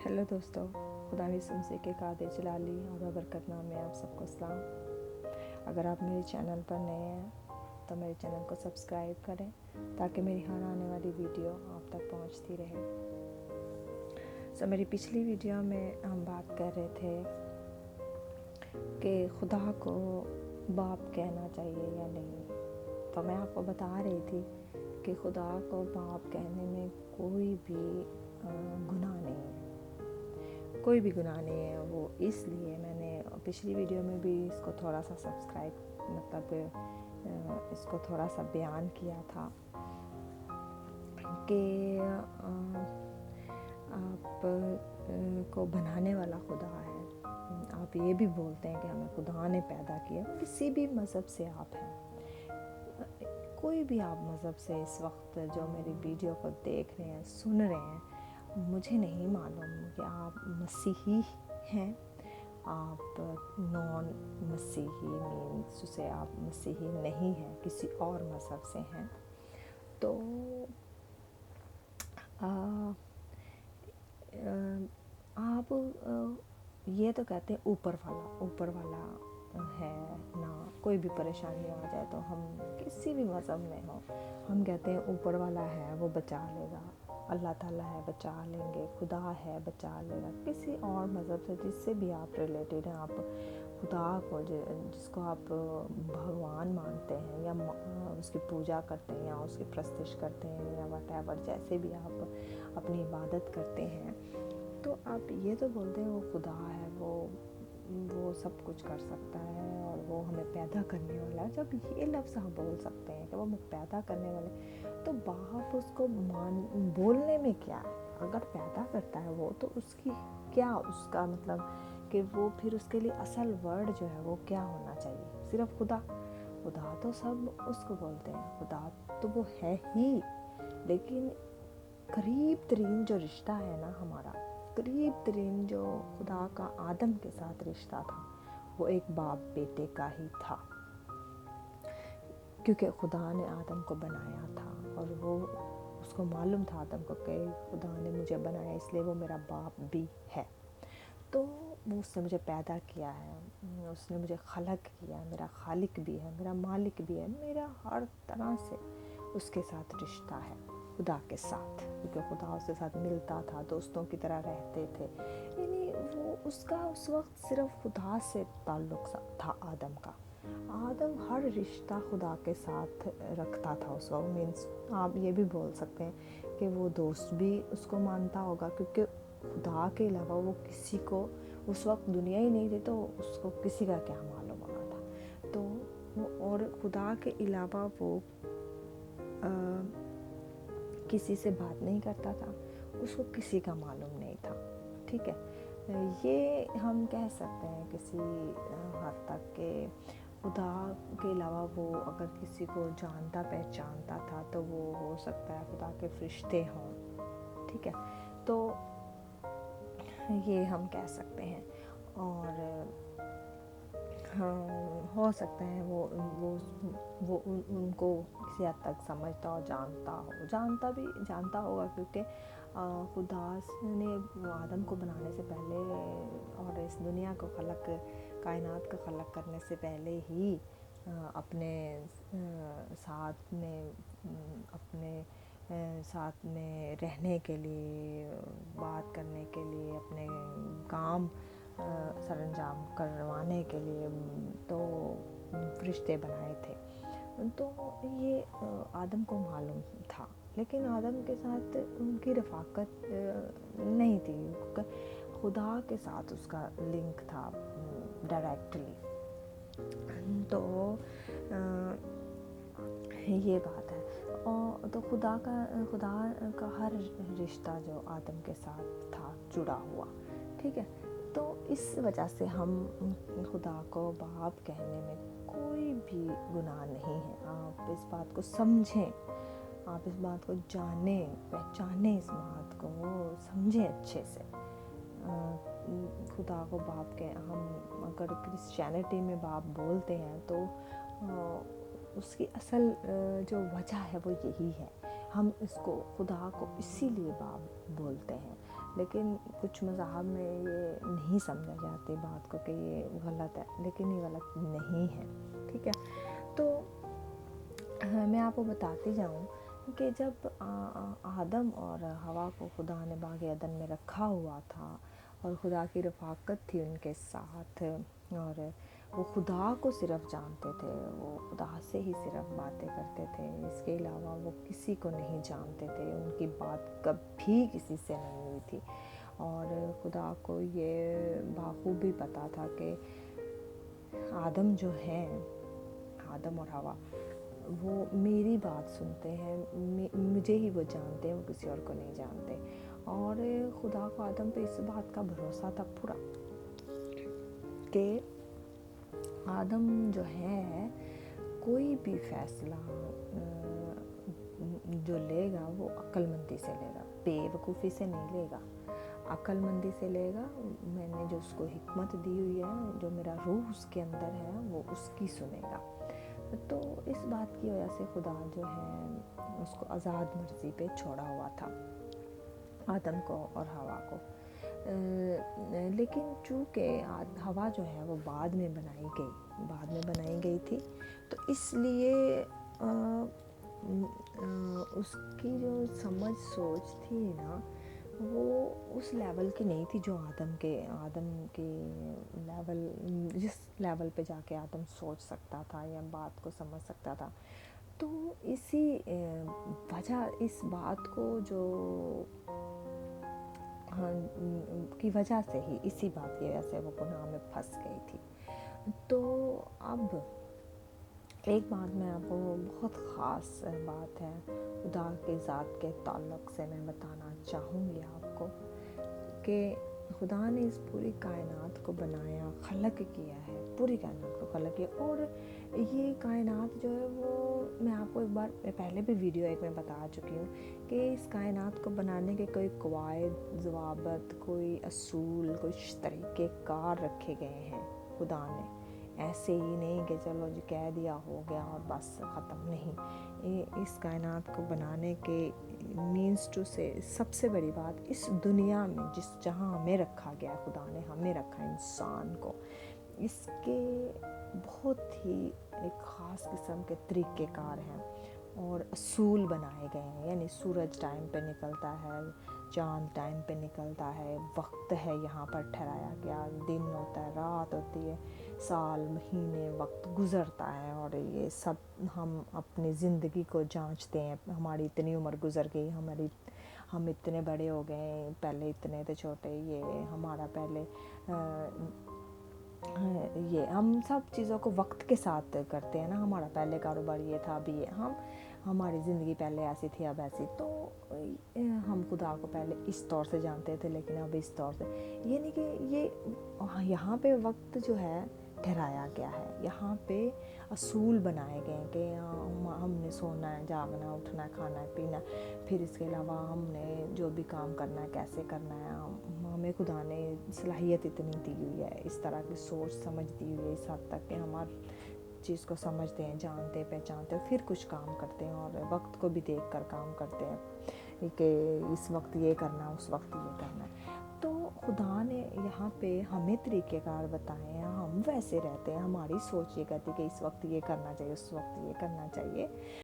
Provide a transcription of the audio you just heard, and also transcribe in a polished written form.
Hello दोस्तों, खुदा की शमसी के कादे जलाली और बरकत नाम में आप सबको सलाम। अगर आप मेरे चैनल पर नए हैं तो मेरे चैनल को सब्सक्राइब करें ताकि मेरी हर आने वाली वीडियो आप तक पहुंचती रहे। मेरी पिछली वीडियो में हम बात कर रहे थे कि खुदा को बाप कहना चाहिए या नहीं। तो मैं आपको बता रही थी कि खुदा को बाप कहने में कोई भी गुनाह नहीं है, कोई भी गुनाह नहीं है। वो इसलिए मैंने पिछली वीडियो में भी इसको थोड़ा सा इसको थोड़ा सा बयान किया था कि आप को बनाने वाला खुदा है। आप ये भी बोलते हैं कि हमें खुदा ने पैदा किया। किसी भी मज़हब से आप हैं, कोई भी आप मज़हब से इस वक्त जो मेरी वीडियो को देख रहे हैं, सुन रहे हैं, मुझे नहीं मालूम कि आप मसीही हैं, आप नॉन मसीही मीन्स उसे आप मसीही नहीं हैं, किसी और मज़हब से हैं। तो आप ये तो कहते हैं ऊपर वाला है ना। कोई भी परेशानी आ जाए तो हम किसी भी मज़हब में हो, हम कहते हैं ऊपर वाला है, वो बचा लेगा। अल्लाह ताला है, बचा लेंगे। खुदा है, बचा लेगा। किसी और मज़हब से जिससे भी आप रिलेटेड हैं, आप खुदा को जिसको आप भगवान मानते हैं या उसकी पूजा करते हैं या उसकी प्रस्तिश करते हैं या व्हाटएवर, जैसे भी आप अपनी इबादत करते हैं, तो आप ये तो बोलते हैं वो खुदा है, वो सब कुछ कर सकता है और वो हमें पैदा करने वाला है। जब ये लफ्ज़ हम बोल सकते हैं कि वो हमें पैदा करने वाले, तो बाप उसको बोलने में क्या है? अगर पैदा करता है वो, तो उसकी क्या, उसका मतलब कि वो फिर उसके लिए असल वर्ड जो है वो क्या होना चाहिए? सिर्फ खुदा तो सब उसको बोलते हैं, खुदा तो वो है ही। लेकिन करीब तरीन जो रिश्ता है ना हमारा, करीब तरीन जो खुदा का आदम के साथ रिश्ता था, वो एक बाप बेटे का ही था, क्योंकि खुदा ने आदम को बनाया था और वो उसको मालूम था आदम को कि खुदा ने मुझे बनाया, इसलिए वो मेरा बाप भी है। तो वो उसने मुझे पैदा किया है, उसने मुझे खलक किया, मेरा खालिक भी है, मेरा मालिक भी है, मेरा हर तरह से उसके साथ रिश्ता है खुदा के साथ, क्योंकि खुदा उसके साथ मिलता था, दोस्तों की तरह रहते थे। यानी वो उसका उस वक्त सिर्फ खुदा से ताल्लुक़ था आदम का। आदम हर रिश्ता खुदा के साथ रखता था उस वक्त। मीन्स आप ये भी बोल सकते हैं कि वो दोस्त भी उसको मानता होगा, क्योंकि खुदा के अलावा वो किसी को, उस वक्त दुनिया ही नहीं थी तो उसको किसी का क्या मालूम होना था। तो वो, और खुदा के अलावा वो किसी से बात नहीं करता था, उसको किसी का मालूम नहीं था। ठीक है, ये हम कह सकते हैं किसी हद तक के खुदा के अलावा वो अगर किसी को जानता पहचानता था तो वो हो सकता है खुदा के फरिश्ते हों। ठीक है, तो ये हम कह सकते हैं। और हाँ, हो सकता है वो उनको किसी हद तक समझता हो, जानता होगा, क्योंकि खुदा ने आदम को बनाने से पहले और इस दुनिया को कायनात को खलक करने से पहले ही अपने साथ में रहने के लिए, बात करने के लिए, अपने काम सरंजाम करवाने के लिए तो फरिश्ते बनाए थे। तो ये आदम को मालूम था, लेकिन आदम के साथ उनकी रफ़ाकत नहीं थी। खुदा के साथ उसका लिंक था डायरेक्टली। तो ये बात है। और तो खुदा का हर रिश्ता जो आदम के साथ था जुड़ा हुआ। ठीक है, तो इस वजह से हम खुदा को बाप कहने में कोई भी गुनाह नहीं है। आप इस बात को समझें, आप इस बात को जानें, पहचानें, इस बात को समझें अच्छे से। खुदा को बाप के, हम अगर क्रिश्चियनिटी में बाप बोलते हैं तो उसकी असल जो वजह है वो यही है। हम इसको खुदा को इसीलिए बाप बोलते हैं لیکن کچھ مذاہب میں یہ نہیں سمجھا جاتی بات کو کہ یہ غلط ہے، لیکن یہ غلط نہیں ہے، ٹھیک ہے۔ تو میں آپ کو بتاتی جاؤں کہ جب آدم اور حوا کو خدا نے باغ عدن میں رکھا ہوا تھا اور خدا کی رفاقت تھی ان کے ساتھ، اور وہ خدا کو صرف جانتے تھے، وہ خدا سے ہی صرف باتیں کرتے تھے، اس کے علاوہ وہ کسی کو نہیں جانتے تھے، ان کی بات کبھی کسی سے نہیں ہوئی تھی، اور خدا کو یہ بخوبی پتہ تھا کہ آدم جو ہیں، آدم اور حوا، وہ میری بات سنتے ہیں، مجھے ہی وہ جانتے ہیں، وہ کسی اور کو نہیں جانتے، اور خدا کو آدم پہ اس بات کا بھروسہ تھا پورا کہ آدم جو ہے کوئی بھی فیصلہ جو لے گا وہ عقل مندی سے لے گا، بے وقوفی سے نہیں لے گا، عقل مندی سے لے گا۔ میں نے جو اس کو حکمت دی ہوئی ہے، جو میرا روح اس کے اندر ہے، وہ اس کی سنے گا۔ تو اس بات کی وجہ سے خدا جو ہے اس کو آزاد مرضی پہ چھوڑا ہوا تھا، آدم کو اور حوا کو۔ لیکن چونکہ حوا جو ہے وہ بعد میں بنائی گئی تھی، تو اس لیے اس کی جو سمجھ سوچ تھی نا، وہ اس لیول کی نہیں تھی جو آدم کے لیول، جس لیول پہ جا کے آدم سوچ سکتا تھا یا بات کو سمجھ سکتا تھا۔ تو اسی وجہ، اس بات کو جو کی وجہ سے ہی، اسی بات کی وجہ سے وہ گناہ میں پھنس گئی تھی۔ تو اب ایک بات میں آپ کو بہت خاص بات ہے خدا کے ذات کے تعلق سے میں بتانا چاہوں گی آپ کو، کہ خدا نے اس پوری کائنات کو بنایا، خلق کیا ہے، پوری کائنات کو خلق کیا، اور یہ کائنات جو ہے وہ، میں آپ کو ایک بار پہلے بھی ویڈیو ایک میں بتا چکی ہوں کہ اس کائنات کو بنانے کے کوئی قواعد، ضوابط، کوئی اصول، کچھ طریقے کار رکھے گئے ہیں خدا نے، ایسے ہی نہیں کہ چلو جی کہہ دیا ہو گیا اور بس ختم، نہیں۔ اس کائنات کو بنانے کے مینس ٹو سے سب سے بڑی بات، اس دنیا میں جہاں ہمیں رکھا گیا، خدا نے ہمیں رکھا انسان کو، اس کے بہت ہی ایک خاص قسم کے طریقہ کار ہیں اور اصول بنائے گئے ہیں، یعنی سورج ٹائم پہ نکلتا ہے، چاند ٹائم پہ نکلتا ہے، وقت ہے یہاں پر ٹھہرایا گیا، دن ہوتا ہے، رات ہوتی ہے، سال، مہینے، وقت گزرتا ہے، اور یہ سب ہم اپنی زندگی کو جانچتے ہیں، ہماری اتنی عمر گزر گئی، ہم اتنے بڑے ہو گئے، پہلے اتنے تھے چھوٹے، یہ ہمارا پہلے یہ ہم سب چیزوں کو وقت کے ساتھ کرتے ہیں نا، ہمارا پہلے کاروبار یہ تھا، ابھی یہ، ہماری زندگی پہلے ایسی تھی، اب ایسی، تو ہم خدا کو پہلے اس طور سے جانتے تھے، لیکن اب اس طور سے، یعنی کہ یہ یہاں پہ وقت جو ہے ٹھہرایا گیا ہے، یہاں پہ اصول بنائے گئے ہیں کہ ہم نے سونا ہے، جاگنا، اٹھنا ہے، کھانا ہے، پینا ہے، پھر اس کے علاوہ ہم نے جو بھی کام کرنا ہے کیسے کرنا ہے، ہمیں خدا نے صلاحیت اتنی دی ہوئی ہے، اس طرح کی سوچ سمجھ دی ہوئی ہے، اس حد تک کہ ہم ہر چیز کو سمجھتے ہیں، جانتے پہچانتے ہیں، پھر کچھ کام کرتے ہیں، اور وقت کو بھی دیکھ کر کام کرتے ہیں کہ اس وقت یہ کرنا، اس وقت یہ کرنا ہے۔ تو خدا نے یہاں پہ ہمیں طریقہ کار بتائے ہیں، ہم ویسے رہتے ہیں، ہماری سوچ یہ کہتی ہے کہ اس وقت یہ کرنا چاہیے، اس وقت یہ کرنا چاہیے،